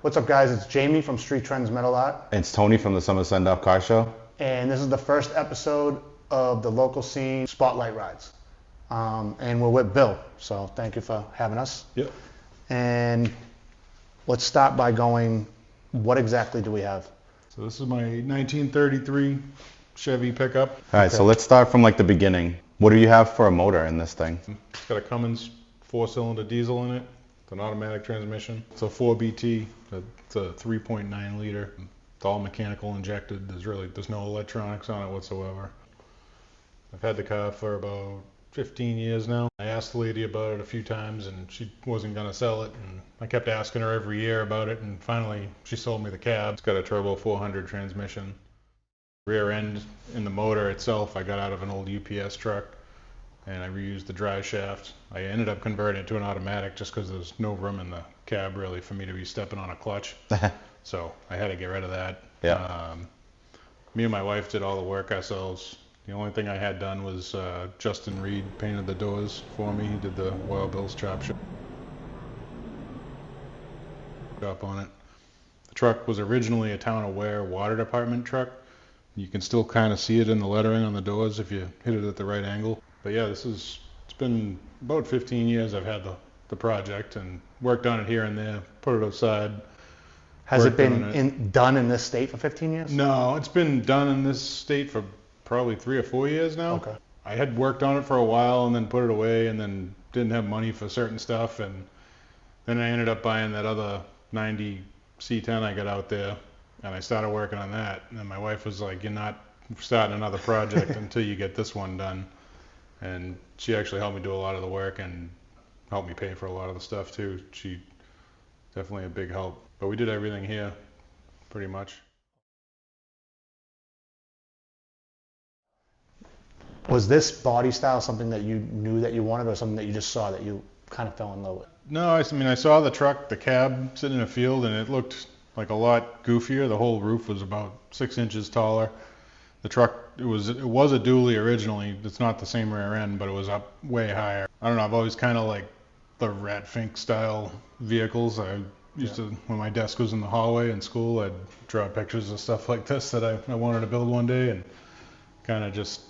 What's up, guys? It's Jamie from Street Trends Metal Art, It's Tony from the Summer Send Off Car Show. and this is the first episode of the local scene Spotlight Rides. And we're with Bill, so thank you for having us. Yep. And let's start by going, what exactly do we have? So this is my 1933 Chevy pickup. All right, so let's start from like the beginning. What do you have for a motor in this thing? It's got a Cummins 4-cylinder diesel in it. It's an automatic transmission. It's a 4BT. It's a 3.9 liter. It's all mechanical injected. There's no electronics on it whatsoever. I've had the car for about 15 years now. I asked the lady about it a few times and she wasn't going to sell it, and I kept asking her every year about it, and finally she sold me the cab. It's got a turbo 400 transmission. Rear end in the motor itself I got out of an old UPS truck, and I reused the drive shaft. I ended up converting it to an automatic just because there's no room in the cab really for me to be stepping on a clutch. So I had to get rid of that. Yeah. Me and my wife did all the work ourselves. The only thing I had done was Justin Reed painted the doors for me. He did the Wild Bill's chop shop on it. The truck was originally a Town Aware water department truck. You can still kind of see it in the lettering on the doors if you hit it at the right angle. But yeah, it's been about 15 years I've had the project and worked on it here and there, put it aside. Has it been done in this state for 15 years? No, it's been done in this state for probably 3 or 4 years now. Okay. I had worked on it for a while and then put it away and then didn't have money for certain stuff, and then I ended up buying that other 90 C10 I got out there, and I started working on that, and my wife was like, you're not starting another project until you get this one done. And she actually helped me do a lot of the work and helped me pay for a lot of the stuff too. She definitely a big help. But we did everything here pretty much. Was this body style something that you knew that you wanted, or something that you just saw that you kind of fell in love with? No, I mean, I saw the truck, the cab sitting in a field, and it looked like a lot goofier. The whole roof was about 6 inches taller. The truck, it was a dually originally. It's not the same rear end, but it was up way higher. I don't know, I've always kind of liked the Rat Fink style vehicles. I used to, when my desk was in the hallway in school, I'd draw pictures of stuff like this that I wanted to build one day, and kind of just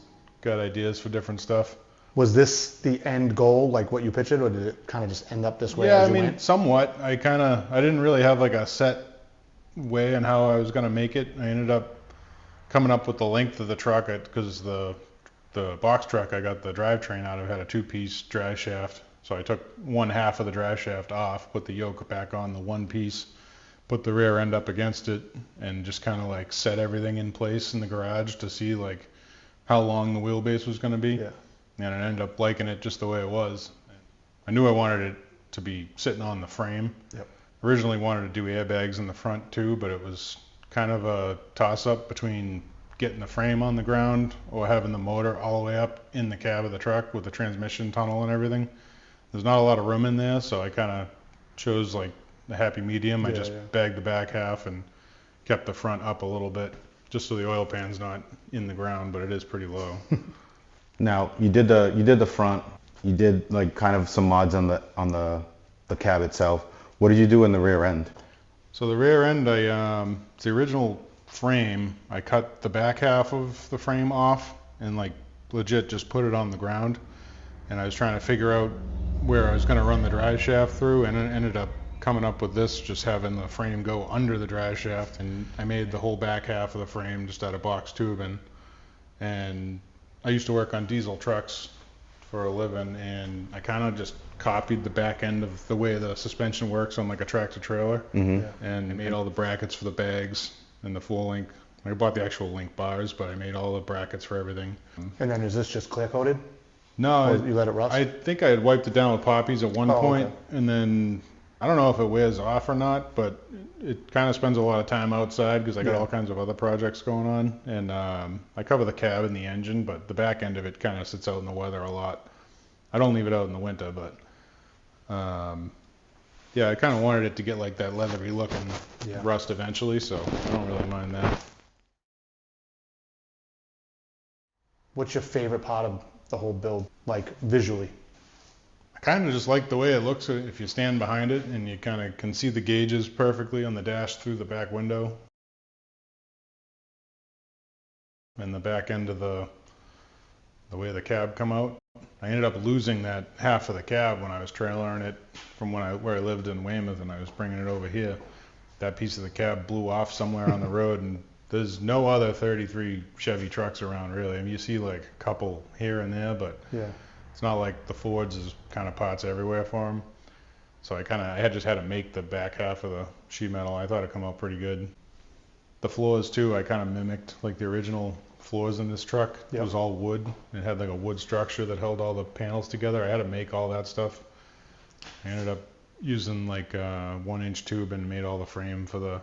got ideas for different stuff. Was this the end goal, like what you pictured, or did it kind of just end up this way? Yeah, as I mean, went? somewhat. I didn't really have like a set way on how I was going to make it. I ended up coming up with the length of the truck, because the box truck I got the drivetrain out of had a 2-piece drive shaft. So I took one half of the drive shaft off, put the yoke back on the one piece, put the rear end up against it, and just kind of like set everything in place in the garage to see like how long the wheelbase was going to be. Yeah. And I ended up liking it just the way it was. I knew I wanted it to be sitting on the frame. Yep. Originally wanted to do airbags in the front too, but it was kind of a toss-up between getting the frame on the ground or having the motor all the way up in the cab of the truck with the transmission tunnel and everything. There's not a lot of room in there, so I kind of chose like the happy medium. I just bagged the back half and kept the front up a little bit, just so the oil pan's not in the ground, but it is pretty low. Now you did the front. You did like kind of some mods on the cab itself. What did you do in the rear end? So the rear end, it's the original frame. I cut the back half of the frame off and like legit just put it on the ground. And I was trying to figure out where I was going to run the drive shaft through, and it ended up coming up with this, just having the frame go under the drive shaft. And I made the whole back half of the frame just out of box tubing. And I used to work on diesel trucks for a living, and I kind of just copied the back end of the way the suspension works on like a tractor trailer. Mm-hmm. Yeah. And I made all the brackets for the bags and the full link. I bought the actual link bars, but I made all the brackets for everything. And then is this just clear coated? No, You let it rust? I think I had wiped it down with poppies at one point, okay. and then I don't know if it wears off or not, but it kind of spends a lot of time outside because I got all kinds of other projects going on. And I cover the cab and the engine, but the back end of it kind of sits out in the weather a lot. I don't leave it out in the winter, but yeah, I kind of wanted it to get like that leathery looking rust eventually, so I don't really mind that. What's your favorite part of the whole build, like visually? I kind of just like the way it looks if you stand behind it and you kind of can see the gauges perfectly on the dash through the back window. And the back end of the way the cab come out. I ended up losing that half of the cab when I was trailering it from where I lived in Weymouth, and I was bringing it over here. That piece of the cab blew off somewhere on the road, and there's no other 33 Chevy trucks around really. I mean, you see like a couple here and there, but Yeah. it's not like the Fords is kind of parts everywhere for them. So I had just had to make the back half of the sheet metal. I thought it'd come out pretty good. The floors too, I kind of mimicked like the original floors in this truck. It Yep. was all wood. It had like a wood structure that held all the panels together. I had to make all that stuff. I ended up using like a 1-inch tube and made all the frame for the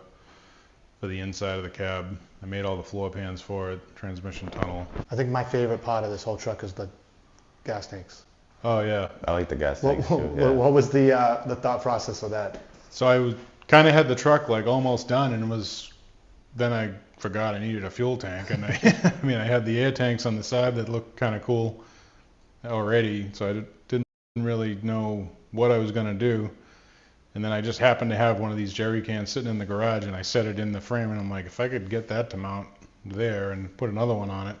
inside of the cab. I made all the floor pans for it, transmission tunnel. I think my favorite part of this whole truck is the gas tanks. Oh yeah. I like the gas What, tanks too. Yeah. what was the thought process of that? So I kind of had the truck like almost done, and then I forgot I needed a fuel tank, and I I had the air tanks on the side that looked kind of cool already, so I didn't really know what I was going to do. And then I just happened to have one of these jerry cans sitting in the garage, and I set it in the frame, and I'm like, if I could get that to mount there and put another one on it.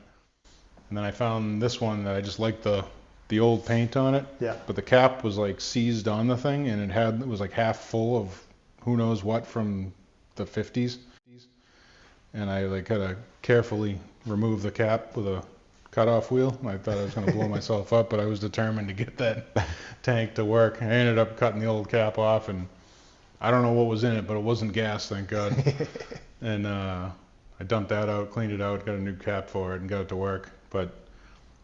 And then I found this one that I just liked the old paint on it. Yeah. But the cap was like seized on the thing, and it was like half full of who knows what from the 50s. And I like had to carefully remove the cap with a cutoff wheel. I thought I was going to blow myself up, but I was determined to get that tank to work. I ended up cutting the old cap off, and I don't know what was in it, but it wasn't gas, thank God. And I dumped that out, cleaned it out, got a new cap for it, and got it to work. But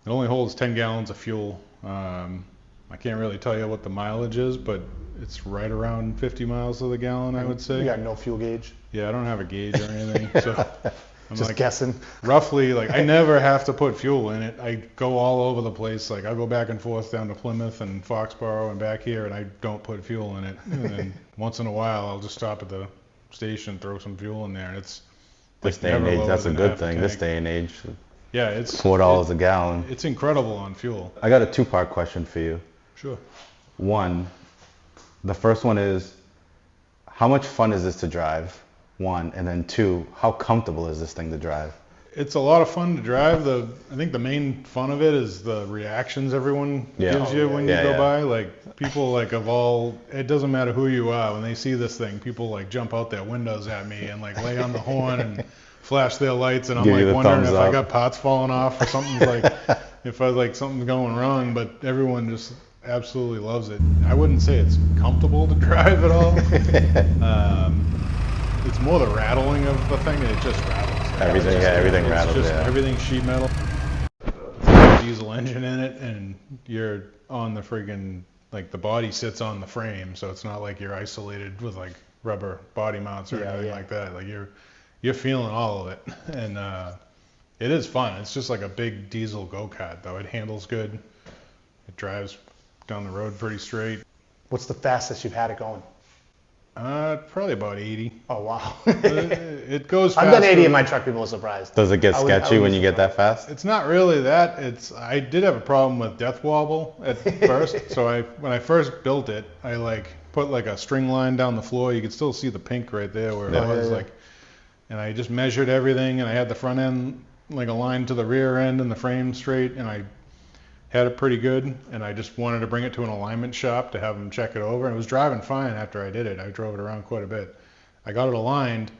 it only holds 10 gallons of fuel. I can't really tell you what the mileage is, but it's right around 50 miles to the gallon, I would say. You got no fuel gauge? Yeah, I don't have a gauge or anything, so I'm Just like guessing. roughly like I never have to put fuel in it. I go all over the place. Like I go back and forth down to Plymouth and Foxborough and back here, and I don't put fuel in it. And then once in a while, I'll just stop at the station, throw some fuel in there, and it's This like day and never age, lower that's a than good half thing. tank. This day and age, Yeah, it's $4 a gallon. It's incredible on fuel. I got a two-part question for you. Sure. One, the first one is, how much fun is this to drive? One, and then two, how comfortable is this thing to drive? It's a lot of fun to drive. I think the main fun of it is the reactions everyone gives you when you go by. Like people like it doesn't matter who you are, when they see this thing, people like jump out their windows at me and like lay on the horn and flash their lights, and I'm Give you like the wondering if thumbs I up. got parts falling off or something's like if I like something's going wrong, but everyone just absolutely loves it. I wouldn't say it's comfortable to drive at all. It's more the rattling of the thing, and it just rattles. Everything It's rattles, just yeah. everything's sheet metal. Diesel engine in it, and you're on the friggin' like the body sits on the frame, so it's not like you're isolated with like rubber body mounts or anything like that. Like you're feeling all of it, and it is fun. It's just like a big diesel go-kart, though. It handles good. It drives down the road pretty straight. What's the fastest you've had it going? Probably about 80. Oh, wow. It goes faster. I've done 80 in my truck, people are surprised. Does it get I would- sketchy I would when be you get that fast? It's not really that. I did have a problem with death wobble at first. So when I first built it, I like put like a string line down the floor. You could still see the pink right there where it was like, and I just measured everything, and I had the front end like aligned to the rear end and the frame straight, and I had it pretty good, and I just wanted to bring it to an alignment shop to have them check it over. And it was driving fine after I did it. I drove it around quite a bit. I got it aligned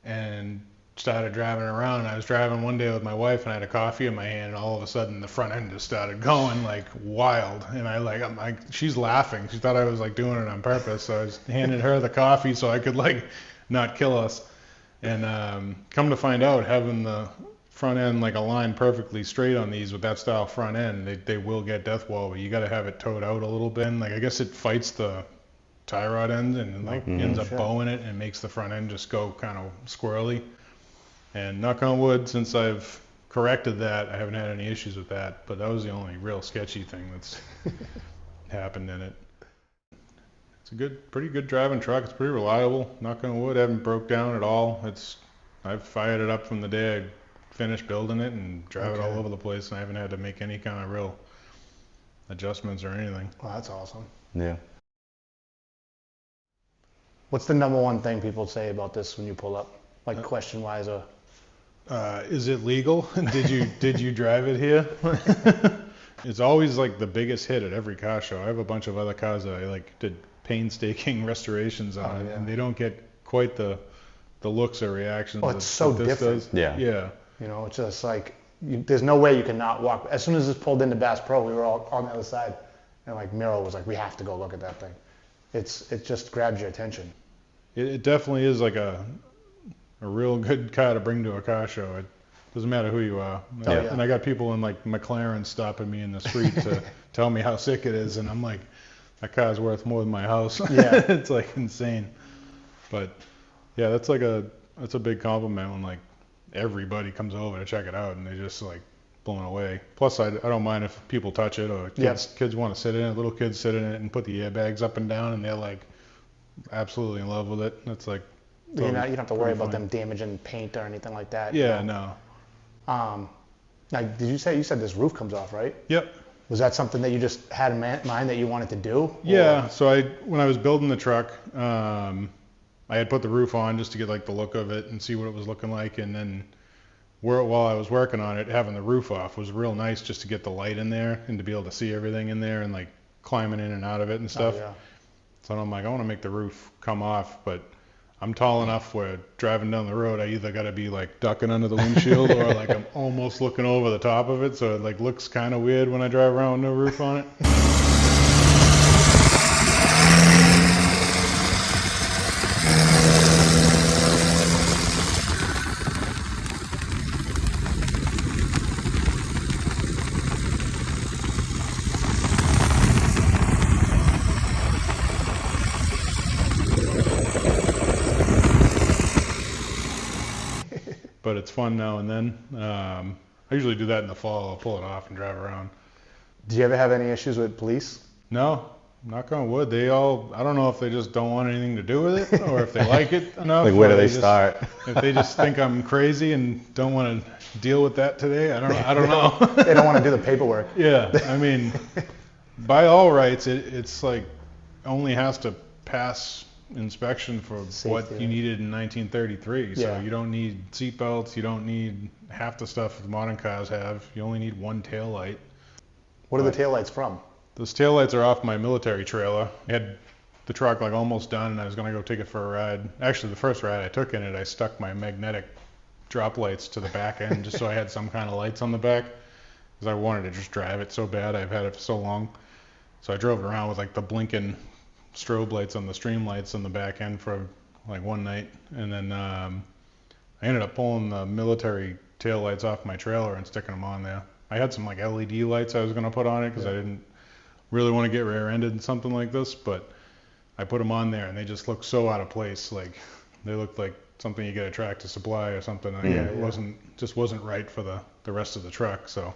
and started driving around, and I was driving one day with my wife, and I had a coffee in my hand, and all of a sudden the front end just started going like wild, and I'm like, she's laughing. She thought I was like doing it on purpose, so I was handing her the coffee so I could like not kill us. And come to find out, having the front end like aligned perfectly straight on these with that style front end, they will get death wobble. You got to have it towed out a little bit. And, like I guess it fights the tie rod end and like ends up bowing it and makes the front end just go kind of squirrely. And knock on wood, since I've corrected that, I haven't had any issues with that. But that was the only real sketchy thing that's happened in it. It's a pretty good driving truck. It's pretty reliable. Knock on wood, haven't broke down at all. I've fired it up from the day I finished building it and drive it all over the place, and I haven't had to make any kind of real adjustments or anything. Well, that's awesome. Yeah. What's the number one thing people say about this when you pull up? Like question-wise or? Is it legal? Did you drive it here? It's always like the biggest hit at every car show. I have a bunch of other cars that I like did painstaking restorations on, yeah. and they don't get quite the looks or reactions. Oh, it's so that this different. does. Yeah. Yeah. You know, it's just like, there's no way you can not walk. As soon as this pulled into Bass Pro, we were all on the other side. And like Miro was like, we have to go look at that thing. It just grabs your attention. It definitely is like a real good car to bring to a car show. It doesn't matter who you are. Oh, yeah. And I got people in like McLaren stopping me in the street to tell me how sick it is, and I'm like, that car's worth more than my house. Yeah. It's like insane. But yeah, that's a big compliment when like everybody comes over to check it out and they just like blown away. Plus I don't mind if people touch it or kids want to sit in it. Little kids sit in it and put the airbags up and down, and they're like absolutely in love with it. That's like You don't have to worry about them damaging paint or anything like that. Yeah, you know? no. Now, you said this roof comes off, right? Yep. Was that something that you just had in mind that you wanted to do? Yeah. So when I was building the truck, I had put the roof on just to get like the look of it and see what it was looking like, and then while I was working on it, having the roof off was real nice just to get the light in there and to be able to see everything in there and like climbing in and out of it and stuff. Oh, yeah. So I'm like, I want to make the roof come off, but I'm tall enough where driving down the road, I either got to be like ducking under the windshield or like I'm almost looking over the top of it, so it like looks kind of weird when I drive around with no roof on it. But it's fun now and then. I usually do that in the fall. I'll pull it off and drive around. Do you ever have any issues with police? No, knock on wood. I don't know if they just don't want anything to do with it or if they like it enough. Like, where do they start? If they just think I'm crazy and don't want to deal with that today, I don't know. They don't want to do the paperwork. Yeah, I mean, by all rights, it's like only has to pass inspection for Safety, what you needed in 1933. So Yeah. you don't need seatbelts, you don't need half the stuff the modern cars have. You only need one tail light. What are the taillights from? Those taillights are off my military trailer. I had the truck like almost done and I was gonna go take it for a ride. Actually, the first ride I took in it, I stuck my magnetic drop lights to the back end just so I had some kind of lights on the back, because I wanted to just drive it so bad. I've had it for so long. So I drove it around with like the blinking strobe lights on the stream lights on the back end for like one night, and then I ended up pulling the military tail lights off my trailer and sticking them on there. I had some like LED lights I was going to put on it because I didn't really want to get rear-ended in something like this, but I put them on there and they just looked so out of place. Like they looked like something you get at Tractor Supply or something. It wasn't right for the rest of the truck. So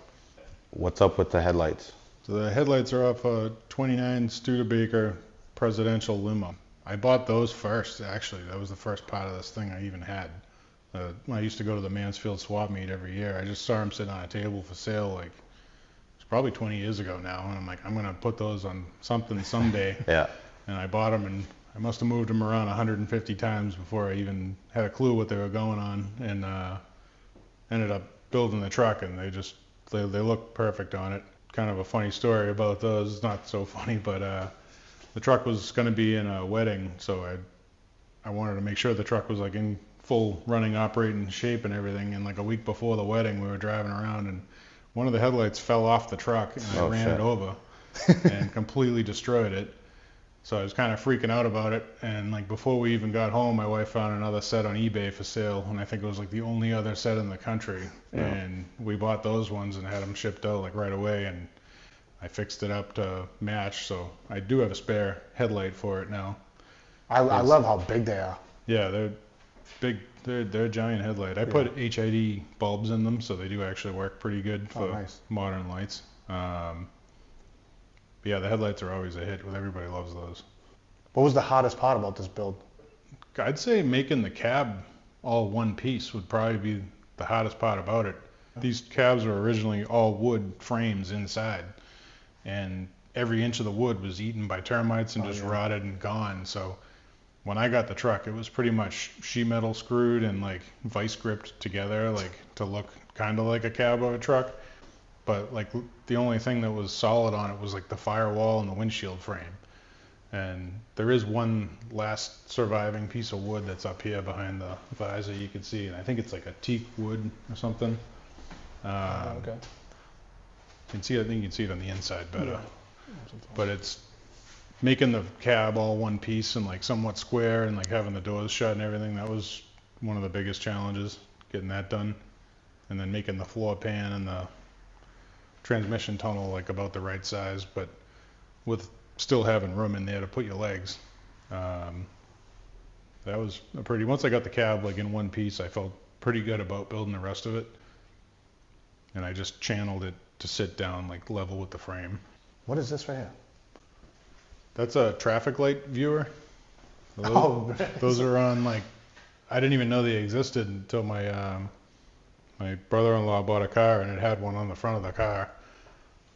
What's up with the headlights? So the headlights are off a 29 Studebaker presidential limo. I bought those first, actually. That was the first part of this thing I even had. I used to go to the Mansfield swap meet every year. I just saw them sitting on a table for sale, like, it's probably 20 years ago now. And I'm like, I'm going to put those on something someday. Yeah. And I bought them, and I must have moved them around 150 times before I even had a clue what they were going on. And ended up building the truck, and they look perfect on it. Kind of a funny story about those. It's not so funny, but the truck was going to be in a wedding, so I wanted to make sure the truck was like in full running operating shape and everything. And like a week before the wedding, we were driving around and one of the headlights fell off the truck and I ran it over and completely destroyed it. So I was kind of freaking out about it. And like before we even got home, my wife found another set on eBay for sale, and I think it was like the only other set in the country. Yeah. And we bought those ones and had them shipped out like right away, and I fixed it up to match. So I do have a spare headlight for it now. I love how big they are. Yeah, they're big. They're a giant headlight. I put HID bulbs in them, so they do actually work pretty good for modern lights. But yeah, the headlights are always a hit. Everybody loves those. What was the hardest part about this build? I'd say making the cab all one piece would probably be the hardest part about it. These cabs were originally all wood frames inside, and every inch of the wood was eaten by termites and just yeah. rotted and gone. So when I got the truck, it was pretty much sheet metal screwed and like vice gripped together, like to look kind of like a cab of a truck. But like the only thing that was solid on it was like the firewall and the windshield frame. And there is one last surviving piece of wood that's up here behind the visor you can see, and I think it's like a teak wood or something. Okay. You can see it, I think you can see it on the inside better. Yeah. But it's making the cab all one piece and like somewhat square and like having the doors shut and everything. That was one of the biggest challenges, getting that done. And then making the floor pan and the transmission tunnel like about the right size, but with still having room in there to put your legs. That was a pretty, once I got the cab like in one piece, I felt pretty good about building the rest of it. And I just channeled it to sit down like level with the frame. What is this right here? That's a traffic light viewer. Oh, Those are on like, I didn't even know they existed until my my brother-in-law bought a car and it had one on the front of the car.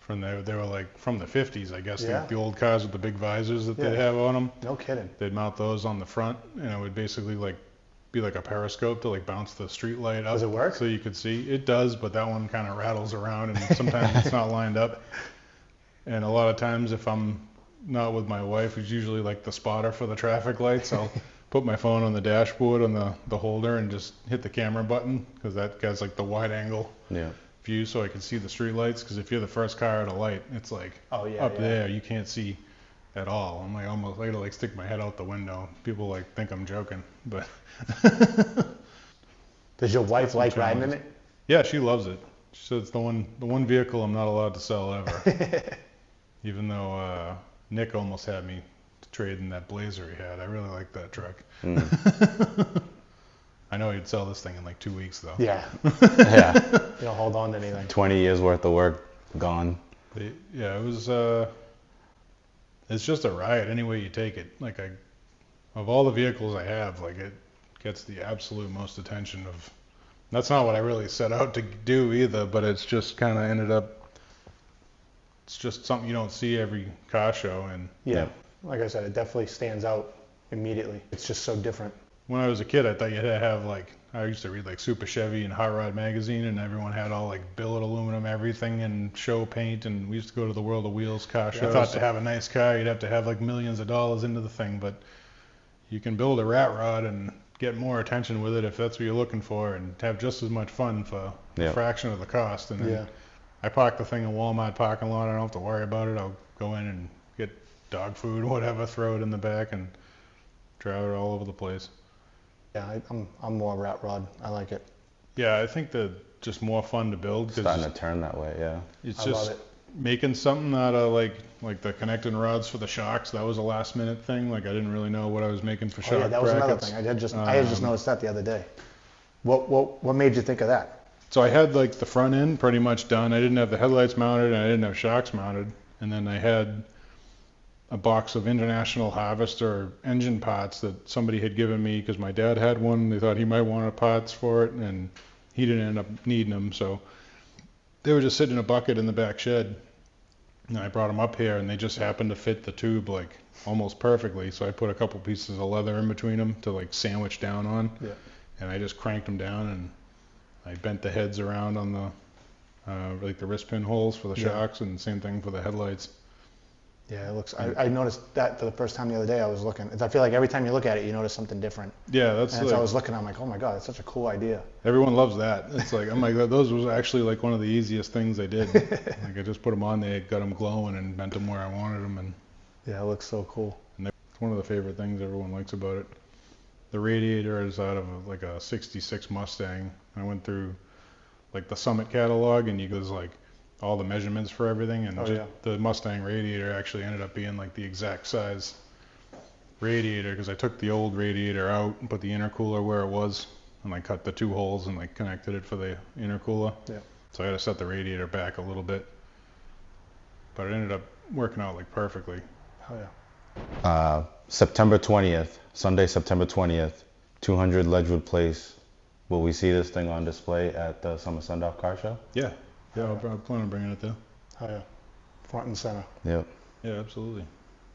From there, they were like from the 50s, I guess. Yeah. The old cars with the big visors that they Yeah. have on them. no kidding. They'd mount those on the front, and it would basically like be like a periscope to like bounce the street light up. Does it work? So you could see. It does, but that one kind of rattles around, and sometimes it's not lined up. And a lot of times, if I'm not with my wife, who's usually like the spotter for the traffic lights, I'll put my phone on the dashboard on the holder and just hit the camera button, because that gets like the wide angle Yeah. view so I can see the street lights. Because if you're the first car at a light, it's like Oh yeah. up yeah. there you can't see at all. I'm like almost I gotta like stick my head out the window. People like think I'm joking, but Does your wife That's some like riding in challenges. it? yeah, she loves it. She said it's the one vehicle I'm not allowed to sell ever. Even though Nick almost had me trade in that Blazer he had. I really like that truck. I know he'd sell this thing in like 2 weeks though. Yeah. Yeah. You don't hold on to anything. 20 years worth of work gone. Yeah, it was. It's just a riot any way you take it. Like of all the vehicles I have, like it gets the absolute most attention of. That's not what I really set out to do either, but it's just kind of ended up. It's just something you don't see every car show, and Yeah. Yeah. Like I said, it definitely stands out immediately. It's just so different. when I was a kid, I thought you had to have like. I used to read like Super Chevy and Hot Rod magazine, and everyone had all like billet aluminum everything and show paint, and we used to go to the World of Wheels car show. I thought to have a nice car, you'd have to have like millions of dollars into the thing, but you can build a rat rod and get more attention with it if that's what you're looking for, and have just as much fun for a fraction of the cost. And then Yeah. I park the thing in Walmart parking lot. I don't have to worry about it. I'll go in and get dog food, whatever, throw it in the back, and drive it all over the place. Yeah, I'm more rat rod. I like it. Yeah, I think they're just more fun to build Starting because to turn that way, yeah. it's I just love it. making something out of like the connecting rods for the shocks. That was a last minute thing. Like I didn't really know what I was making for shock Oh yeah, that was another brackets. thing. I had just noticed that the other day. What made you think of that? So I had like the front end pretty much done. I didn't have the headlights mounted and I didn't have shocks mounted. And then I had a box of International Harvester engine parts that somebody had given me because my dad had one. They thought he might want parts for it, and he didn't end up needing them. So they were just sitting in a bucket in the back shed. And I brought them up here, and they just happened to fit the tube like almost perfectly. So I put a couple pieces of leather in between them to like sandwich down on. Yeah. And I just cranked them down, and I bent the heads around on the like the wrist pin holes for the Yeah. shocks, and same thing for the headlights. Yeah, it looks. I noticed that for the first time the other day. I was looking. I feel like every time you look at it, you notice something different. Yeah, that's And like, as I was looking, I'm like, oh my god, that's such a cool idea. everyone loves that. It's like, oh my god, those was actually like one of the easiest things I did. Like I just put them on there, got them glowing, and bent them where I wanted them, and Yeah, it looks so cool. it's one of the favorite things everyone likes about it. The radiator is out of like a '66 Mustang. I went through like the Summit catalog, and you goes like all the measurements for everything, and Oh, just yeah. the Mustang radiator actually ended up being like the exact size radiator because I took the old radiator out and put the intercooler where it was, and I cut the two holes and like connected it for the intercooler. Yeah. So I had to set the radiator back a little bit, but it ended up working out like perfectly. Oh yeah. September 20th, Sunday, September 20th, 200 Ledgewood Place. Will we see this thing on display at the Summer Sundoff Car Show? Yeah, I plan on bringing it there. Oh yeah. front and center. Yep. Yeah, absolutely.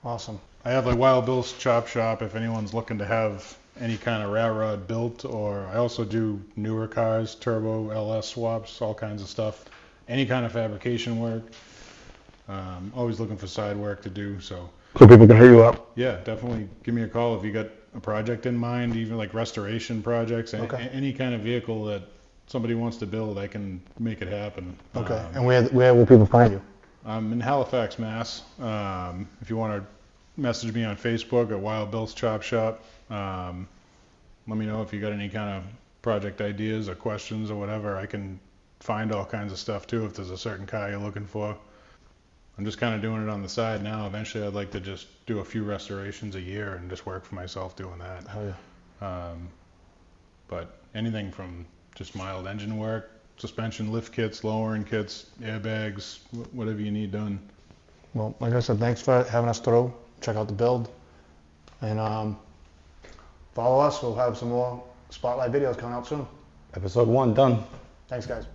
Awesome. I have like Wild Bill's Chop Shop if anyone's looking to have any kind of rat rod built, or I also do newer cars, turbo, LS swaps, all kinds of stuff. Any kind of fabrication work. Always looking for side work to do, so people can hit you up. yeah, definitely give me a call if you got a project in mind, even like restoration projects, Okay. any kind of vehicle that somebody wants to build, I can make it happen. Okay. And where will people find you? I'm in Halifax, Mass. If you want to message me on Facebook at Wild Bill's Chop Shop, let me know if you got any kind of project ideas or questions or whatever. I can find all kinds of stuff too if there's a certain car you're looking for. I'm just kind of doing it on the side now. Eventually I'd like to just do a few restorations a year and just work for myself doing that. Oh yeah. But anything from just mild engine work, suspension lift kits, lowering kits, airbags, whatever you need done. Well, like I said, thanks for having us through. Check out the build. And follow us. We'll have some more Spotlight videos coming out soon. Episode 1 done. Thanks, guys.